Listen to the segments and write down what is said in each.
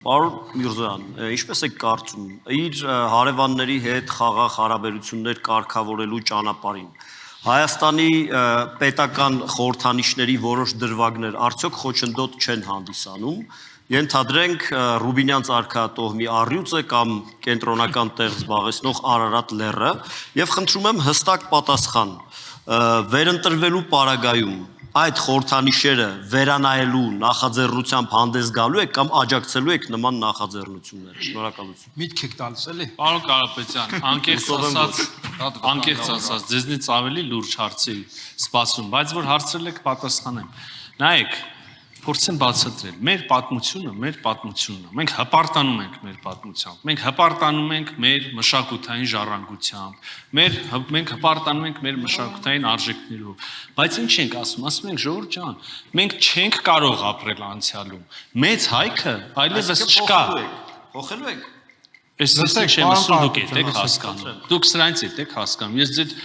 Պարոն Միրզոյան, ինչպես եք կարծում, իր հարևանների հետ խաղաղ հարաբերություններ կարգավորելու ճանապարհին Հայաստանի պետական խորհրդանիշների որոշ դրվագներ արդյոք խոչընդոտ չեն հանդիսանում, ենթադրենք Ռուբինյանց արքայատոհմի առյուծը կամ կենտրոնական տեղ զբաղեցնող Արարատ լեռը, եւ խնդրում եմ հստակ պատասխան վերընտրվելու պարագայում այդ խորհրդանիշերը վերանայելու նախաձեռնությամբ հանդես գալու եք կամ աջակցելու եք նման նախաձեռնությունները։ Շնորհակալություն։ Միտք եք տալիս էլի։ Պարոն Կարապետյան, անկեղծ ասած, ձեզնից ավելի լուրջ հարցի սպասում, բայց որ հարցրել եք պատասխանեմ։ Նայեք, փորձեմ բացատրել։ Մեր պատմությունն է։ Մենք հպարտանում ենք մեր պատմությամբ։ Մենք հպարտանում ենք մեր մշակութային ժառանգությամբ։ Մենք հպարտանում ենք մեր մշակութային արժեքներով։ Բայց ինչ ենք ասում։ Ասում ենք ժողովուրդ ջան, մենք չենք կարող ապրել անցյալում։ Մեծ հայքը այլևս չկա։ Հոխելու եք։ Ես չեմ ասում դուք եք հասկանում։ Դուք սրանից եք հասկանում։ Ես ձեր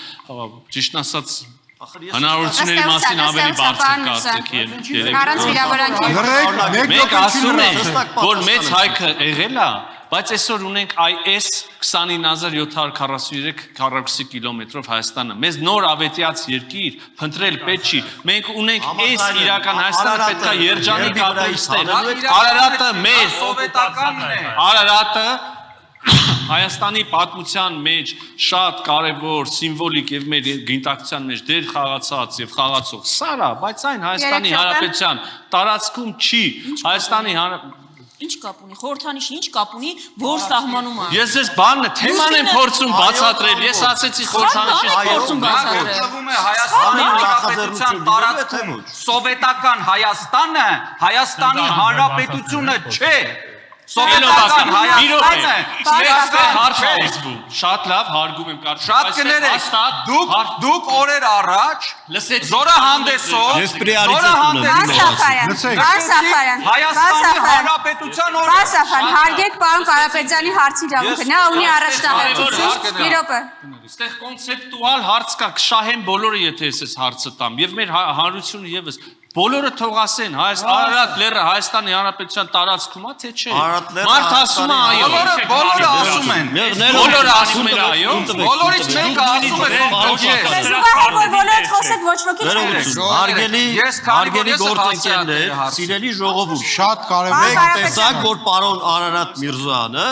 ճիշտ ասած հնարավորությունների մասին ավելի բարձր կարծիքի եմ երեք։ Առանց վիրավորանքի։ Մենք ասում ենք, որ մեծ հայքը եղել է, բայց այսօր ունենք այս 29743 քառակուսի կիլոմետրով Հայաստանը։ Մեզ նոր ավետյաց երկիր փնտրել պետք չի։ Մենք ունենք այս իրական Հայաստանը պետք է երջանիկ ապրեստել։ Արարատը մեզ սովետականն է։ Արարատը Հայաստանի պատմության մեջ շատ կարևոր սիմվոլիկ եւ մեր գինտակցության մեջ դեր խաղացած եւ խաղացող սարա, բայց այն Հայաստանի Հանրապետության տարածքում չի։ Հայաստանի Ինչ կապ ունի, խորհրդանիշը ինչ կապ ունի, որ սահմանում է։ Ես ես բանը թեման եմ փորձում բացատրել։ Ես ասեցի խորհրդանիշը փորձում բացատրել։ Տրվում է Հայաստանի Հանրապետության տարածքում սովետական Հայաստանը, Հայաստանի Հանրապետությունը չէ։ Սովետական Հայաստանը հարց է ուզվում։ Շատ լավ հարգում եմ կարծիքս։ շատ կներեք։ Դուք օրեր առաջ զորահանդեսով Հայաստանի Հանրապետության օրը հարգեք պարոն Կարապետյանի հարցի իրավունքը։ Նա ունի առաջնահերթություն։ Մի րոպե։ Այստեղ կոնցեպտուալ հարց կա, կշահեն բոլորը, եթե ես հարցը տամ, եւ մեր հանրությունը եւս բոլորը թող ասեն, Արարատ լեռը Հայաստանի Հանրապետության տարածքում է, թե չէ։ Մարդ ասում է այո։ Բոլորը ասում են։ Բոլորը ասում են այո։ Բոլորից մեկը ասում է ոչ է։ Զուգահեռ որ բոլորդ խոսեք ոչ ոքի Հարգելի գործընկերներ, սիրելի ժողովուրդ, շատ կարևոր է տեսակ, որ պարոն Արարատ Միրզոյանը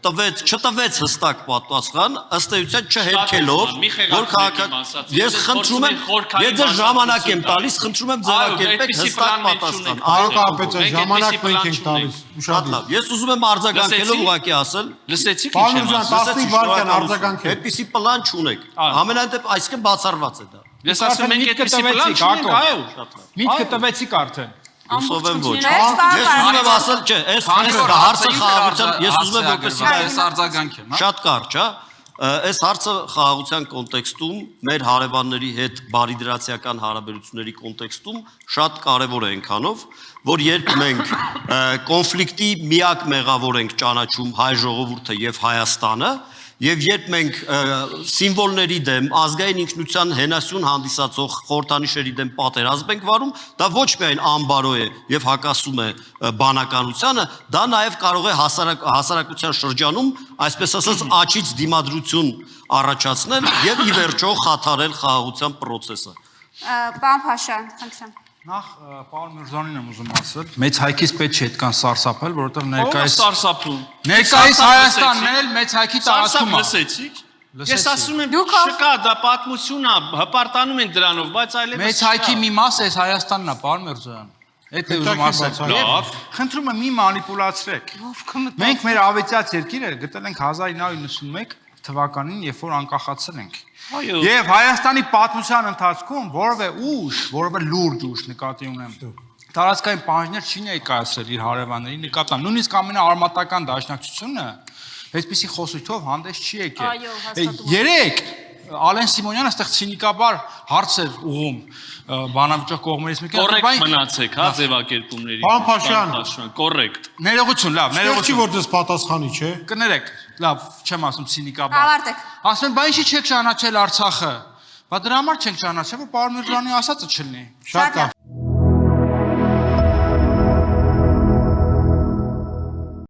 չտվեց հստակ պատասխան, ըստ էության չհերքելով, որ ես խնդրում եմ, ես ձեր ժամանակ եմ տալիս, խնդրում եմ ձևակերպեք հստակ պատասխան։ Այո, Կարապետյան, ժամանակ մենք ենք տալիս։ Շատ լավ։ Ես ուզում եմ արձագանքելով ուղղակի ասել։ Լսեցիք ինչ եմ ասում։ 15 վայրկյան արձագանքել։ Այդպիսի պլան չունեք։ Ամենայն դեպ այսինքն բացառված է դա։ Ես ասում եմ այդպիսի պլան չունենք, այո։ Միտքը տվեցիք արդեն։ Ուսով եմ ոչ։ Ես ուզում եմ ասել, չէ, այս հարցը խաղաղության, ես ուզում եմ որպեսզի այս արձագանքեմ, հա։ Շատ կարճ, հա։ Այս հարցը խաղաղության կոնտեքստում, մեր հարևանների հետ բարիդրացիական հարաբերությունների կոնտեքստում շատ կարևոր է այնքանով, որ երբ մենք կոնֆլիկտի միակ մեղավոր ենք ճանաչում հայ ժողովուրդը եւ Հայաստանը, եւ երբ մենք սիմվոլների դեմ, ազգային ինքնության հենասյուն հանդիսացող խորհրդանիշերի դեմ պատերազմ ենք վարում, դա ոչ միայն անբարո է եւ հակասում է բանականությանը, դա նաեւ կարող է հասարակության շրջանում, այսպես ասած, աչից դիմադրություն առաջացնել եւ ի վերջո խաթարել խաղաղության process-ը։ Պարոն Փաշյան, խնդրեմ։ Նախ պարոն Միրզոյանին եմ ուզում ասել, մեծ հայքից պետք չէ այդքան սարսափել, որովհետև ներկայիս Հայաստանն էլ մեծ հայքի տարածքում է։ Լսեցիք։ Ես ասում եմ, չկա, դա պատմություն է, հպարտանում ենք դրանով, բայց այլևս մեծ հայքի մի մասը այս Հայաստանն է, պարոն Միրզոյան։ Այդ է ուզում ասել։ Լավ։ Խնդրում եմ մի մանիպուլացրեք։ Մենք մեր ավետյաց երկիրը գտել ենք 1991 թվականին, երբ որ անկախացել ենք։ Եվ Հայաստանի պատմության ընթացքում որևէ ուժ, որևէ լուրջ ուժ նկատի ունեմ, տարածքային պահանջներ չի ներկայացրել իր հարևանների նկատմամբ, նույնիսկ ամենաարմատական դաշնակցությունը այսպիսի խոսույթով հանդես չի եկել։ Երեք Ալեն Սիմոնյանը այստեղ ցինիկաբար հարցեր ուղում բանավիճող կողմերից մեկը։ Կոռեկտ մնացեք, հա, ձևակերպումների։ Պարոն Փաշյան, կոռեկտ։ Ներողություն, լավ, ներողություն, որ դες պատասխանի չէ։ Կներեք, լավ, չեմ ասում ցինիկաբար։ Ավարտեք։ Ասում եմ, բա ինչի չեք ճանաչել Արցախը։ Բա դրա համար չենք ճանաչել, որ պարոն Միրզոյանի ասածը չլինի։ Շատ լավ։